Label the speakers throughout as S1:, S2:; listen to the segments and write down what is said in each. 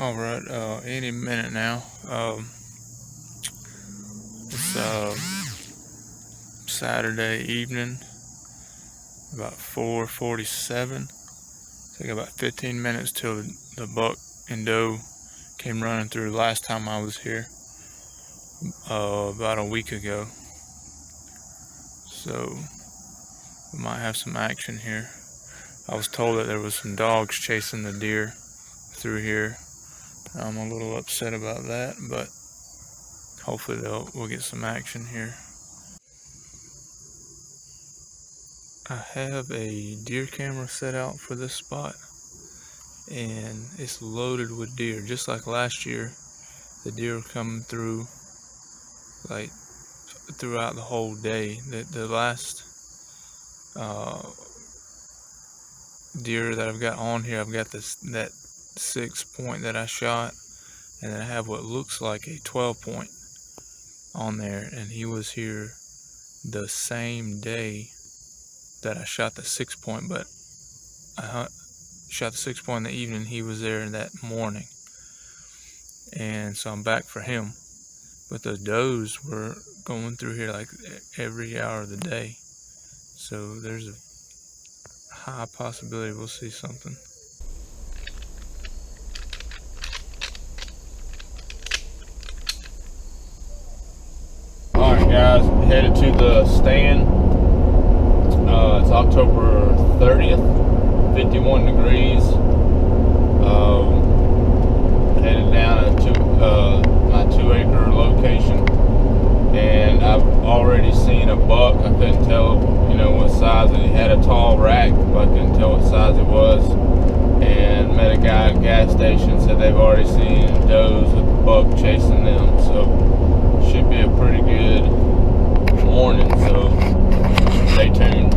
S1: All right, any minute now. It's Saturday evening, about 4:47. Took about 15 minutes till the buck and doe came running through last time I was here, about a week ago. So we might have some action here. I was told that there was some dogs chasing the deer through here. I'm a little upset about that, but hopefully we'll get some action here. I have a deer camera set out for this spot, and it's loaded with deer. Just like last year, the deer were coming through like throughout the whole day. The last deer that I've got on here, I've got that 6-point that I shot, and then I have what looks like a 12-point on there, and he was here the same day that I shot the 6-point, but I shot the 6-point in the evening. He was there that morning, and so I'm back for him. But the does were going through here like every hour of the day, so there's a high possibility we'll see something. Alright guys, headed to the stand. It's October 30th, 51 degrees. Headed down to my 2-acre location, and I've already seen a buck. I couldn't tell, what size, and he had a tall rack, but I couldn't tell what size it was. And met a guy at a gas station, said they've already seen does with the buck chasing them, so should be a pretty good morning, so stay tuned.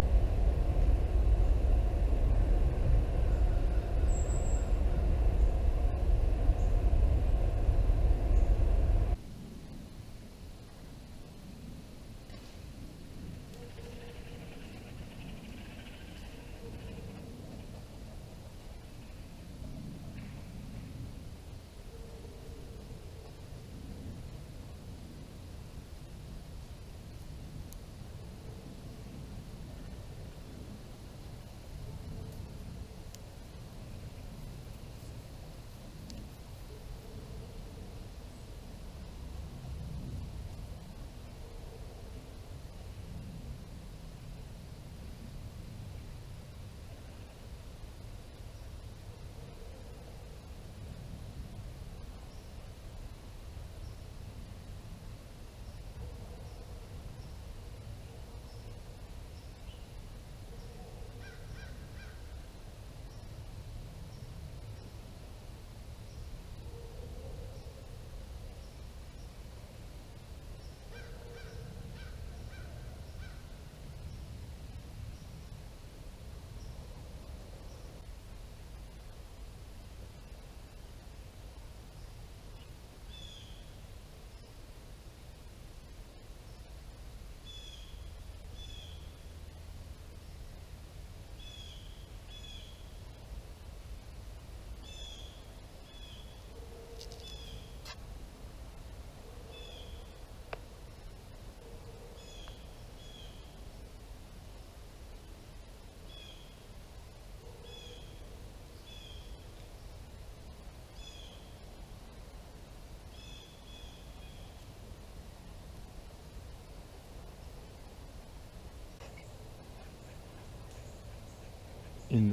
S1: In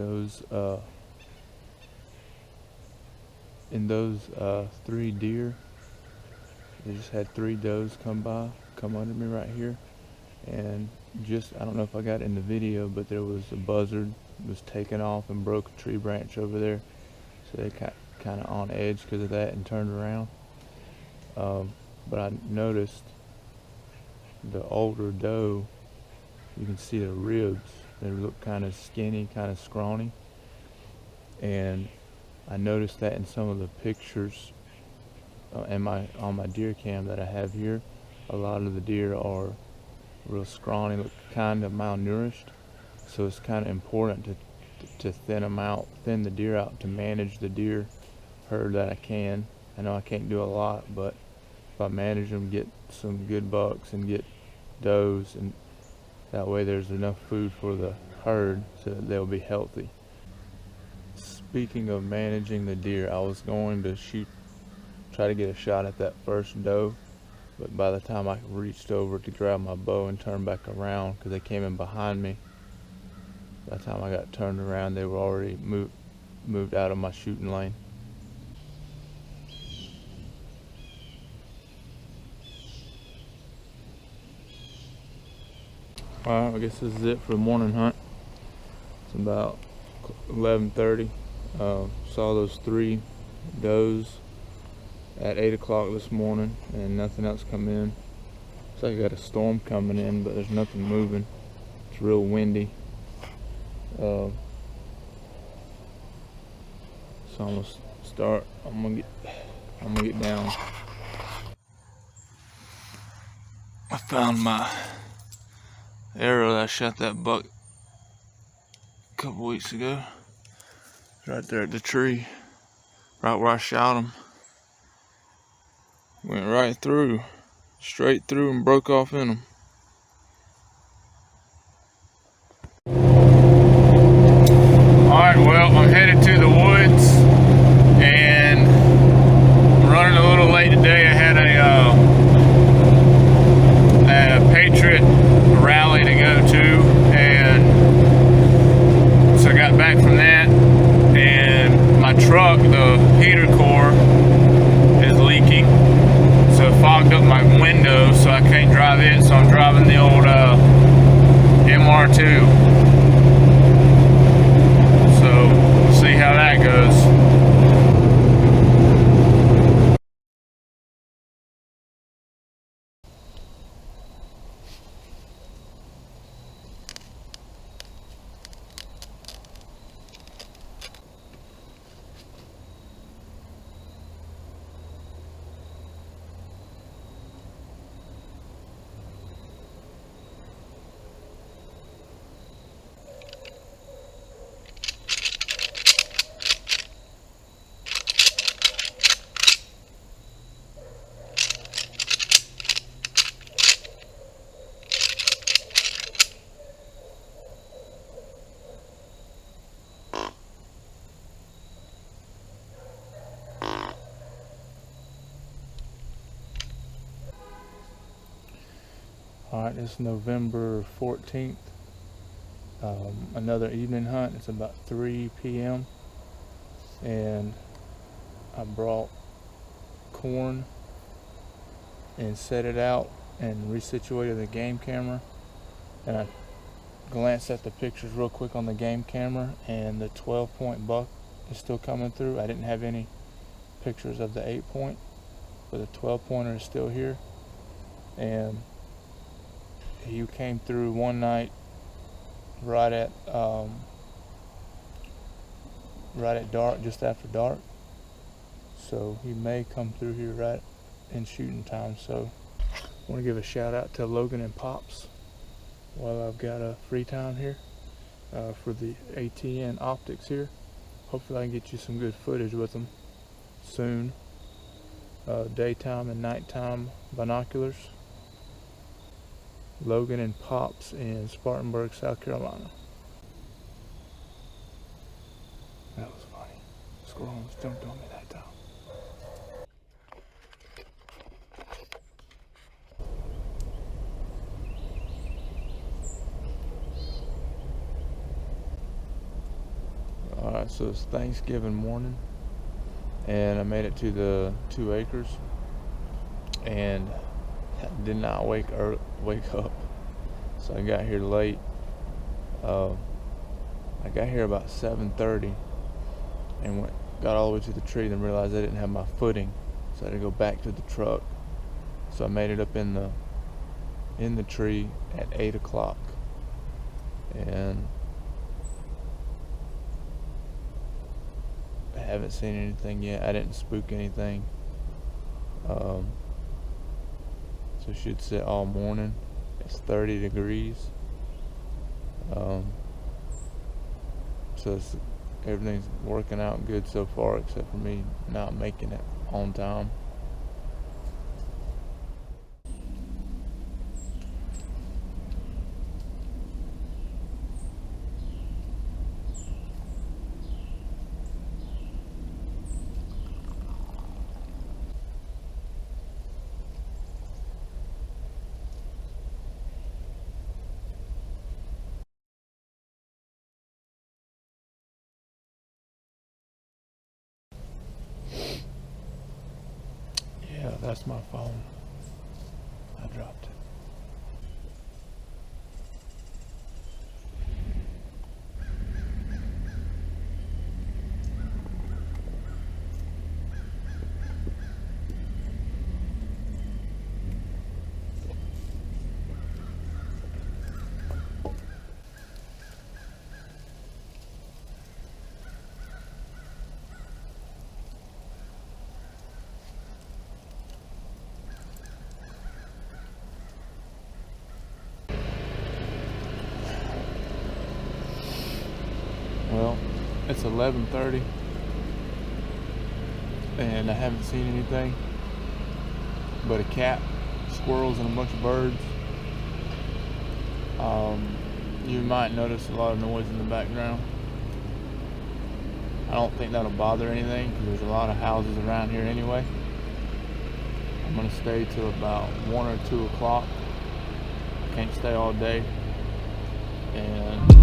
S1: those 3 deer, they just had 3 does come under me right here, and I don't know if I got it in the video, but there was a buzzard was taken off and broke a tree branch over there, so they kind of on edge because of that and turned around. But I noticed the older doe, you can see the ribs. They look kind of skinny, kind of scrawny, and I noticed that in some of the pictures on my deer cam that I have here. A lot of the deer are real scrawny, look kind of malnourished, so it's kind of important to thin the deer out, to manage the deer heard that I can. I know I can't do a lot, but if I manage them, get some good bucks and get does, and that way there's enough food for the herd so that they'll be healthy. Speaking of managing the deer, I was going to try to get a shot at that first doe, but by the time I reached over to grab my bow and turn back around, because they came in behind me, by the time I got turned around, they were already moved out of my shooting lane. Alright, I guess this is it for the morning hunt. It's about 11:30. Saw those 3 does at 8 o'clock this morning, and nothing else come in. Looks like I got a storm coming in, but there's nothing moving. It's real windy. So I'm gonna start. I'm gonna get down. I found my arrow that I shot that buck a couple weeks ago. It's right there at the tree, right where I shot him. Went right through, straight through, and broke off in him. Alright, well, I'm headed to the woods, and I'm running a little late today. I had a Patriot rally to go to, and so I got back from that, and my truck, the heater core, is leaking, so it fogged up my window, so I can't drive it, so I'm driving the old MR2. So, see how that goes. Alright, it's November 14th. Another evening hunt. It's about 3 p.m. and I brought corn and set it out and resituated the game camera, and I glanced at the pictures real quick on the game camera, and the 12-point buck is still coming through. I didn't have any pictures of the 8-point, but the 12-pointer is still here, and he came through one night right at dark, just after dark, so he may come through here right in shooting time. So I want to give a shout out to Logan and Pops while I've got a free time here for the ATN optics here. Hopefully I can get you some good footage with them soon. Daytime and nighttime binoculars. Logan and Pops in Spartanburg, South Carolina. That was funny. Squirrel almost jumped on me that time. Alright, so it's Thanksgiving morning, and I made it to the 2 acres, and did not wake up, so I got here late. I got here about 7:30 and got all the way to the tree, then realized I didn't have my footing, so I had to go back to the truck. So I made it up in the tree at 8 o'clock, and I haven't seen anything yet. I didn't spook anything. So it should sit all morning. It's 30 degrees. So it's everything's working out good so far, except for me not making it on time. Yeah, that's my phone. I dropped it. Well, it's 11:30 and I haven't seen anything but a cat, squirrels, and a bunch of birds. You might notice a lot of noise in the background. I don't think that'll bother anything because there's a lot of houses around here anyway. I'm gonna stay till about 1 or 2 o'clock. Can't stay all day. And